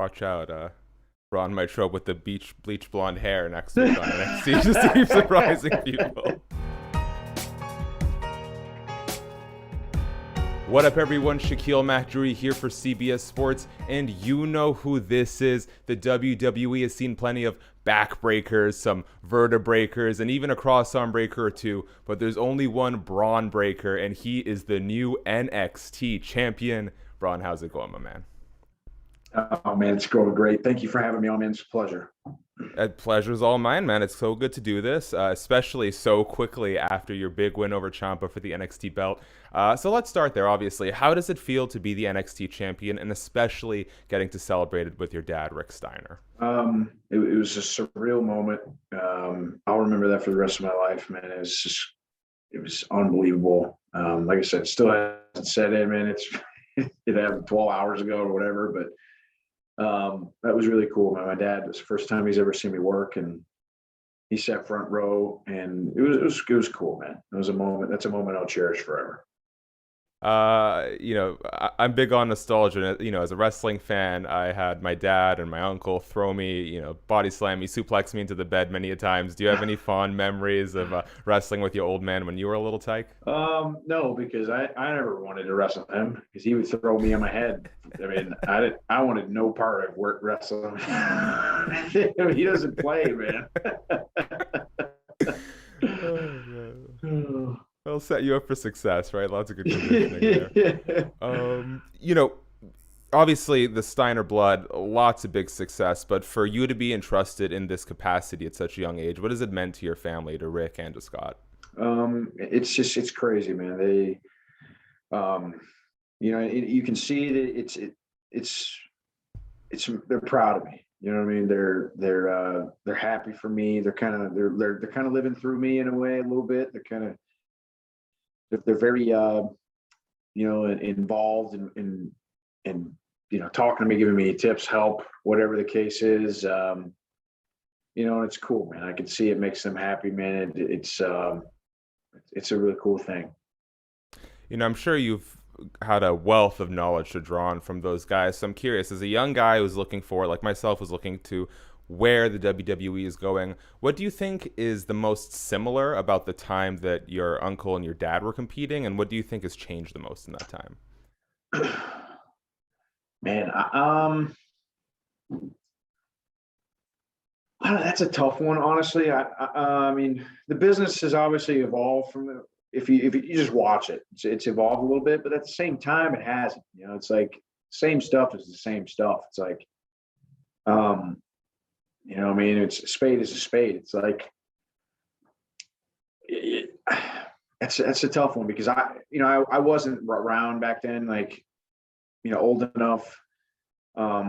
watch out. Bron might show up with the bleach blonde hair next week on NXT just to keep surprising people. What up, everyone? Shakiel Mahjouri here for CBS Sports, and you know who this is. The WWE has seen plenty of back breakers, some vertebreakers, and even a cross-arm breaker or two, but there's only one Bron Breakker, and he is the new NXT champion. Bron, how's it going, my man? Oh, man, it's going great. Thank you for having me on, man. It's a pleasure. Pleasure's all mine, man. It's so good to do this, especially so quickly after your big win over Ciampa for the NXT belt. So let's start there, obviously. How does it feel to be the NXT champion, and especially getting to celebrate it with your dad, Rick Steiner? It was a surreal moment. I'll remember that for the rest of my life, man. It was unbelievable. Like I said, it still hasn't set in, man. It happened 12 hours ago or whatever, but that was really cool, man. My dad, it was the first time he's ever seen me work, and he sat front row, and it was cool, man. It was a moment. That's a moment I'll cherish forever. I'm big on nostalgia. As a wrestling fan, I had my dad and my uncle throw me, body slam me, suplex me into the bed many a times. Do you have any fond memories of wrestling with your old man when you were a little tyke? No, because I never wanted to wrestle him because he would throw me on my head. I mean, I wanted no part of wrestling. He doesn't play, man. It'll set you up for success, right? Lots of good conditioning there. Obviously, the Steiner blood, lots of big success, but for you to be entrusted in this capacity at such a young age, what has it meant to your family, to Rick and to Scott? It's crazy, man. They, you can see that they're proud of me. You know what I mean? They're happy for me. They're kind of living through me in a way, a little bit. They're very, involved in talking to me, giving me tips, help, whatever the case is. And it's cool, man. I can see it makes them happy, man. It's a really cool thing. I'm sure you've had a wealth of knowledge to draw on from those guys. So I'm curious, as a young guy who's looking for, like myself, was looking to where the WWE is going, what do you think is the most similar about the time that your uncle and your dad were competing, and what do you think has changed the most in that time? Man, that's a tough one, honestly. I mean, the business has obviously evolved from if you just watch it, it's evolved a little bit, but at the same time, it hasn't. It's like same stuff is the same stuff. It's like, I mean, it's a spade is a spade. It's like, that's a tough one because I wasn't around back then, like, old enough. I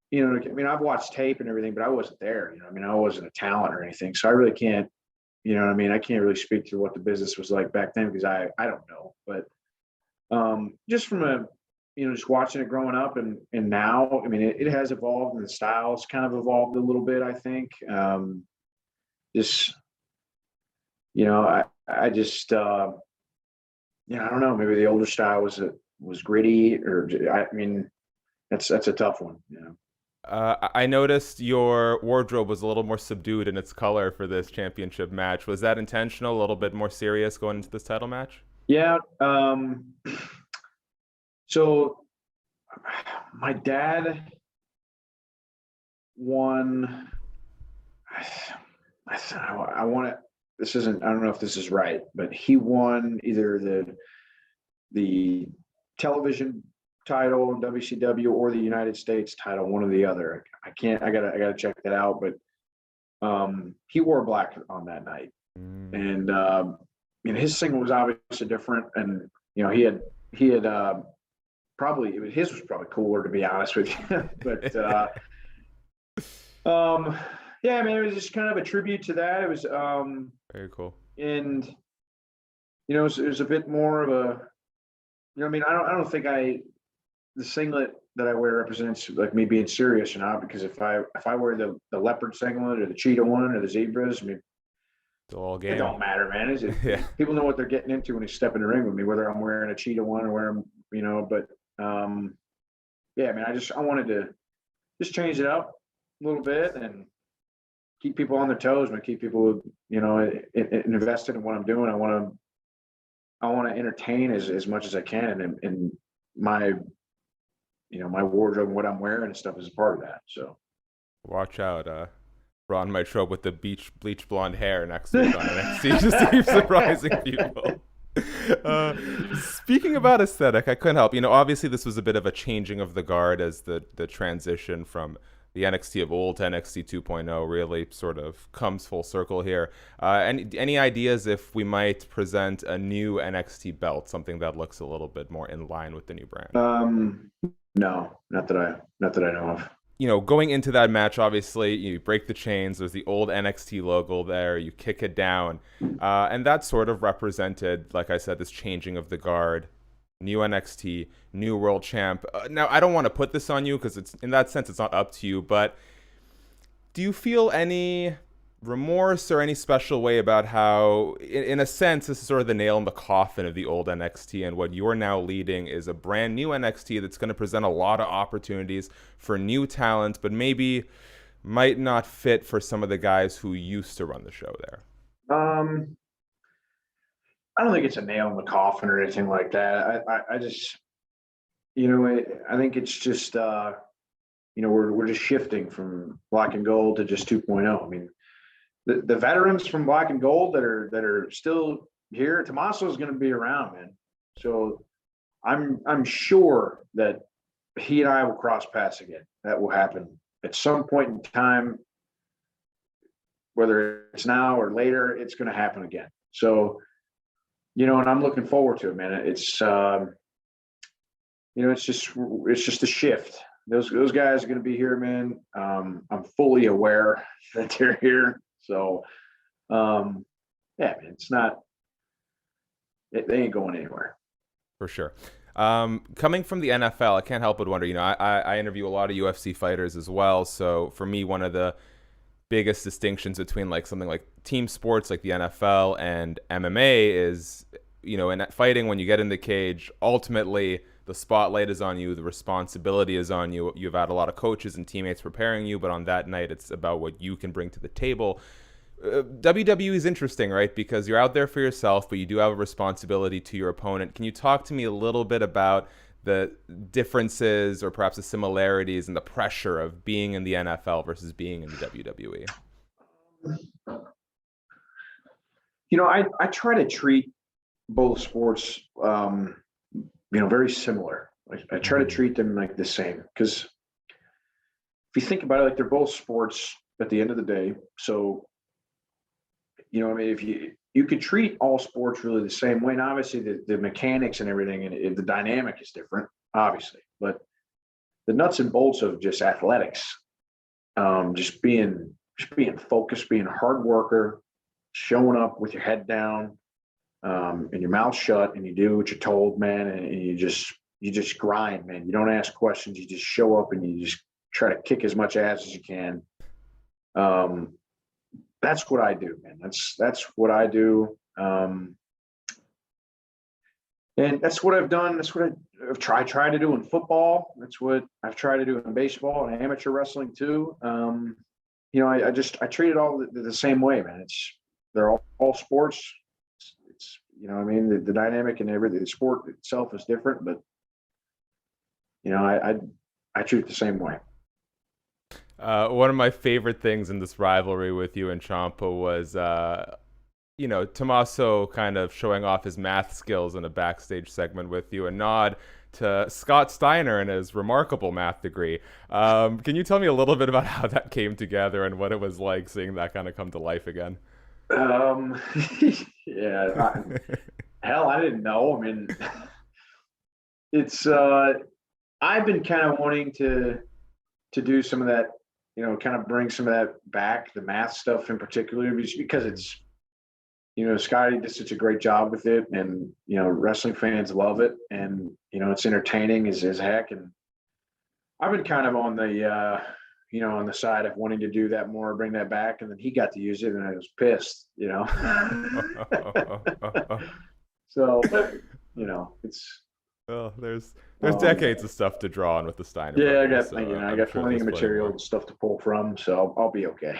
mean, I've watched tape and everything, but I wasn't there. I mean, I wasn't a talent or anything, so I really can't. I mean, I can't really speak to what the business was like back then because I don't know. But just from just watching it growing up and now, I mean, it has evolved and the style's kind of evolved a little bit, I think. I don't know, maybe the older style was gritty, or I mean, that's a tough one. I noticed your wardrobe was a little more subdued in its color for this championship match. Was that intentional, a little bit more serious going into this title match? Yeah. So my dad won. I want to. This isn't. I don't know if this is right, but he won either the television title in WCW or the United States title, one or the other. I gotta check that out. But he wore black on that night, and his single was obviously different, and he had probably his was probably cooler, to be honest with you. But yeah, man, it was just kind of a tribute to that. It was very cool, and it was a bit more of a, I mean, I don't think the singlet that I wear represents like me being serious or not, because if I wear the leopard singlet or the cheetah one or the zebras, I mean, it's all game. It don't matter, man. Yeah. People know what they're getting into when they step in the ring with me, whether I'm wearing a cheetah one or wearing, but yeah, man, I wanted to just change it up a little bit and keep people on their toes, and keep people, invested in what I'm doing. I want to entertain as much as I can, and my, my wardrobe and what I'm wearing and stuff is a part of that. So watch out, Bron might show up with the bleach blonde hair next week on NXT just to keep surprising people. Speaking about aesthetic, I couldn't help. Obviously this was a bit of a changing of the guard as the transition from the NXT of old to NXT 2.0 really sort of comes full circle here. Any ideas if we might present a new NXT belt, something that looks a little bit more in line with the new brand? No, not that I know of. Going into that match, obviously, you break the chains. There's the old NXT logo there. You kick it down. And that sort of represented, like I said, this changing of the guard. New NXT, new world champ. Now, I don't want to put this on you because it's in that sense, it's not up to you. But do you feel any remorse or any special way about how, in a sense, this is sort of the nail in the coffin of the old NXT, and what you're now leading is a brand new NXT that's going to present a lot of opportunities for new talent, but maybe might not fit for some of the guys who used to run the show there? I don't think it's a nail in the coffin or anything like that. I just, I think it's just, we're just shifting from black and gold to just 2.0. I mean, the veterans from black and gold that are still here, Tomasso is going to be around, man. So I'm sure that he and I will cross paths again. That will happen at some point in time, whether it's now or later. It's going to happen again. So, and I'm looking forward to it, man. It's it's just a shift. Those guys are going to be here, man. I'm fully aware that they're here. So, yeah, man, they ain't going anywhere. For sure. Coming from the NFL, I can't help but wonder, I interview a lot of UFC fighters as well. So for me, one of the biggest distinctions between like something like team sports like the NFL and MMA is, in fighting, when you get in the cage, ultimately the spotlight is on you, the responsibility is on you. You've had a lot of coaches and teammates preparing you, but on that night, it's about what you can bring to the table. WWE is interesting, right? Because you're out there for yourself, but you do have a responsibility to your opponent. Can you talk to me a little bit about the differences or perhaps the similarities and the pressure of being in the NFL versus being in the WWE? I try to treat both sports, very similar. I try to treat them like the same, because if you think about it, like, they're both sports at the end of the day. So, if you could treat all sports really the same way, and obviously the mechanics and everything and the dynamic is different, obviously, but the nuts and bolts of just athletics, just being focused, being a hard worker, showing up with your head down, and your mouth shut, and you do what you're told, man, and you just grind, man. You don't ask questions, you just show up and you just try to kick as much ass as you can. That's what I do, man. That's what I do. And that's what I've done. That's what I've tried to do in football. That's what I've tried to do in baseball and amateur wrestling too. I treat it all the same way, man. They're all sports. It's the dynamic and everything. The sport itself is different, but I treat it the same way. One of my favorite things in this rivalry with you and Ciampa was, Tomasso kind of showing off his math skills in a backstage segment with you, a nod to Scott Steiner and his remarkable math degree. Can you tell me a little bit about how that came together and what it was like seeing that kind of come to life again? Yeah, hell, I didn't know. I mean, it's I've been kind of wanting to do some of that, kind of bring some of that back, the math stuff in particular, because it's, Scotty did such a great job with it, and wrestling fans love it, and it's entertaining as heck. And I've been kind of on the on the side of wanting to do that more, bring that back, and then he got to use it, and I was pissed, So, but, it's. Well, there's There's decades of stuff to draw on with the Steiner Yeah, brothers. I I'm got sure plenty there's of plenty material more. and stuff to pull from, so I'll be okay.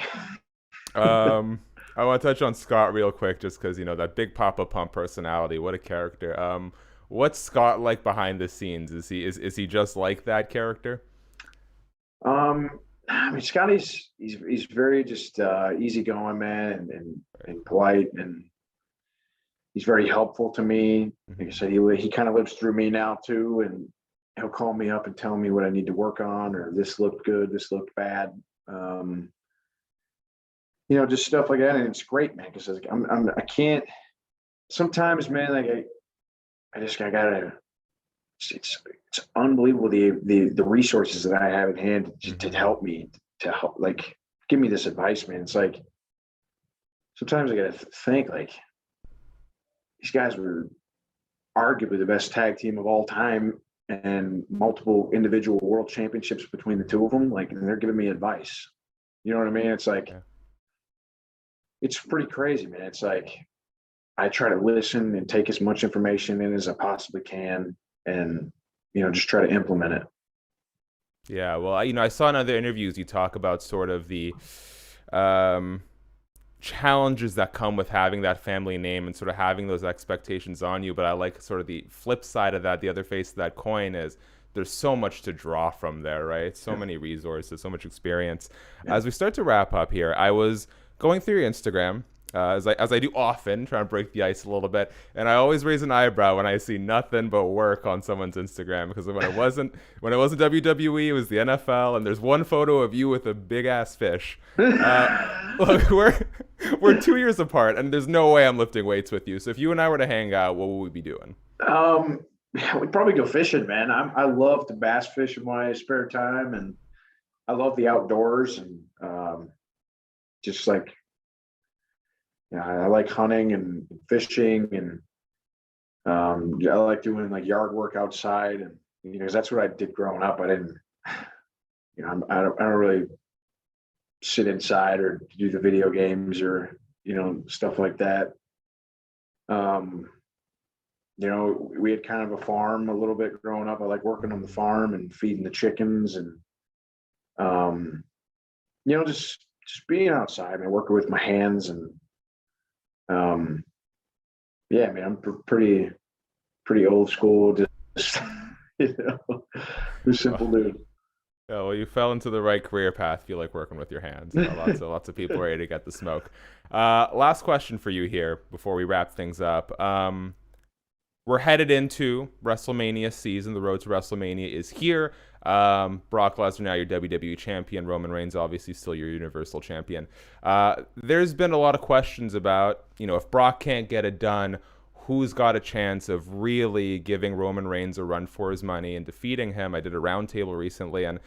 I want to touch on Scott real quick, just because that big Poppa Pump personality. What a character. What's Scott like behind the scenes? Is he just like that character? I mean, Scotty's he's very just easygoing, man, and polite, and he's very helpful to me. Like I said, he kind of lives through me now too, and he'll call me up and tell me what I need to work on, or this looked good, this looked bad. Just stuff like that, and it's great, man. Because I can't. Sometimes, man, like I gotta. It's unbelievable the resources that I have at hand to help me, to help, like, give me this advice, man. It's like sometimes I gotta think, like, these guys were arguably the best tag team of all time and multiple individual world championships between the two of them. Like, and they're giving me advice. You know what I mean? It's like, it's pretty crazy, man. It's like, I try to listen and take as much information in as I possibly can, and just try to implement it. Yeah, well, I saw in other interviews you talk about sort of the challenges that come with having that family name and sort of having those expectations on you. But I like sort of the flip side of that. The other face of that coin is there's so much to draw from there, right? So many resources, so much experience. As we start to wrap up here, I was going through your Instagram, as I do often, trying to break the ice a little bit, and I always raise an eyebrow when I see nothing but work on someone's Instagram, because when it wasn't WWE, it was the NFL, and there's one photo of you with a big ass fish. Look, we're 2 years apart, and there's no way I'm lifting weights with you. So if you and I were to hang out, what would we be doing? We'd probably go fishing, man. I love to bass fish in my spare time, and I love the outdoors, and just like, I like hunting and fishing, and I like doing like yard work outside, and because that's what I did growing up. I didn't, I don't really sit inside or do the video games or stuff like that. We had kind of a farm a little bit growing up. I like working on the farm and feeding the chickens, and just being outside and working with my hands, and yeah, I mean, I'm pretty old school, just a simple dude. Yeah, well, you fell into the right career path if you like working with your hands. Lots of people ready to get the smoke. Last question for you here before we wrap things up. We're headed into WrestleMania season. The road to WrestleMania is here. Brock Lesnar, now your WWE champion. Roman Reigns, obviously, still your Universal champion. There's been a lot of questions about, if Brock can't get it done, who's got a chance of really giving Roman Reigns a run for his money and defeating him. I did a roundtable recently, and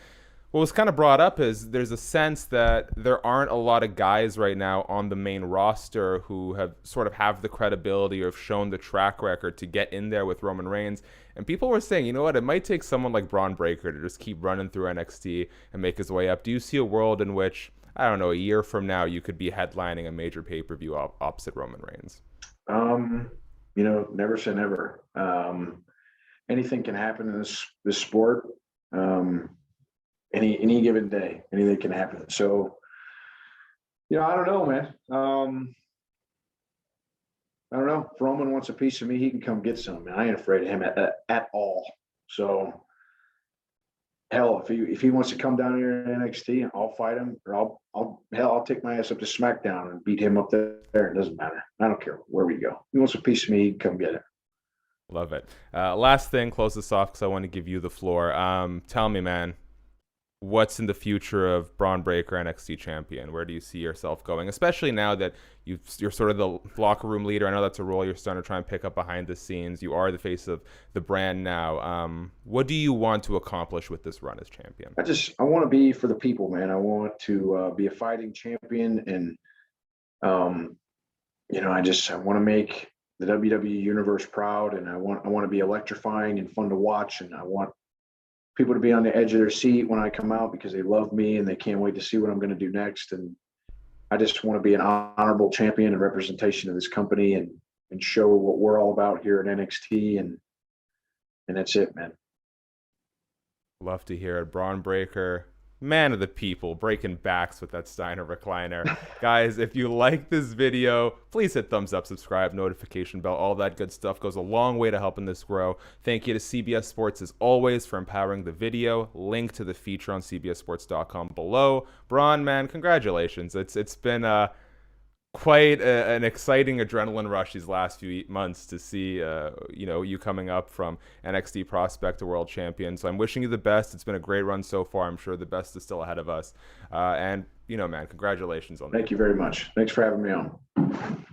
what was kind of brought up is there's a sense that there aren't a lot of guys right now on the main roster who have the credibility or have shown the track record to get in there with Roman Reigns. And people were saying, you know what, it might take someone like Bron Breakker to just keep running through NXT and make his way up. Do you see a world in which, I don't know, a year from now, you could be headlining a major pay-per-view opposite Roman Reigns? Never say never. Anything can happen in this sport. Any given day, anything can happen. So, I don't know, man. I don't know. If Roman wants a piece of me, he can come get some. Man, I ain't afraid of him at all. So, hell, if he wants to come down here in NXT, I'll fight him, or I'll take my ass up to SmackDown and beat him up there. It doesn't matter. I don't care where we go. If he wants a piece of me, he can come get it. Love it. Last thing, close this off because I want to give you the floor. Tell me, man, what's in the future of Bron Breakker, NXT champion? Where do you see yourself going, especially now that you're sort of the locker room leader? I know that's a role you're starting to try and pick up behind the scenes. You are the face of the brand now. What do you want to accomplish with this run as champion? I want to be for the people, man. I want to be a fighting champion, and I want to make the WWE universe proud, and I want to be electrifying and fun to watch, and I want people to be on the edge of their seat when I come out because they love me and they can't wait to see what I'm going to do next. And I just want to be an honorable champion and representation of this company, and show what we're all about here at NXT. And that's it, man. Love to hear it. Bron Breakker, man of the people, breaking backs with that Steiner recliner. Guys, if you like this video, please hit thumbs up, subscribe, notification bell, all that good stuff goes a long way to helping this grow. Thank you to CBS Sports as always for empowering the video. Link to the feature on cbssports.com below. Bron, man, congratulations. It's been quite an exciting adrenaline rush these last few months to see you coming up from NXT prospect to world champion. So I'm wishing you the best. It's been a great run so far. I'm sure the best is still ahead of us. And man, congratulations on that. Thank you very much. Thanks for having me on.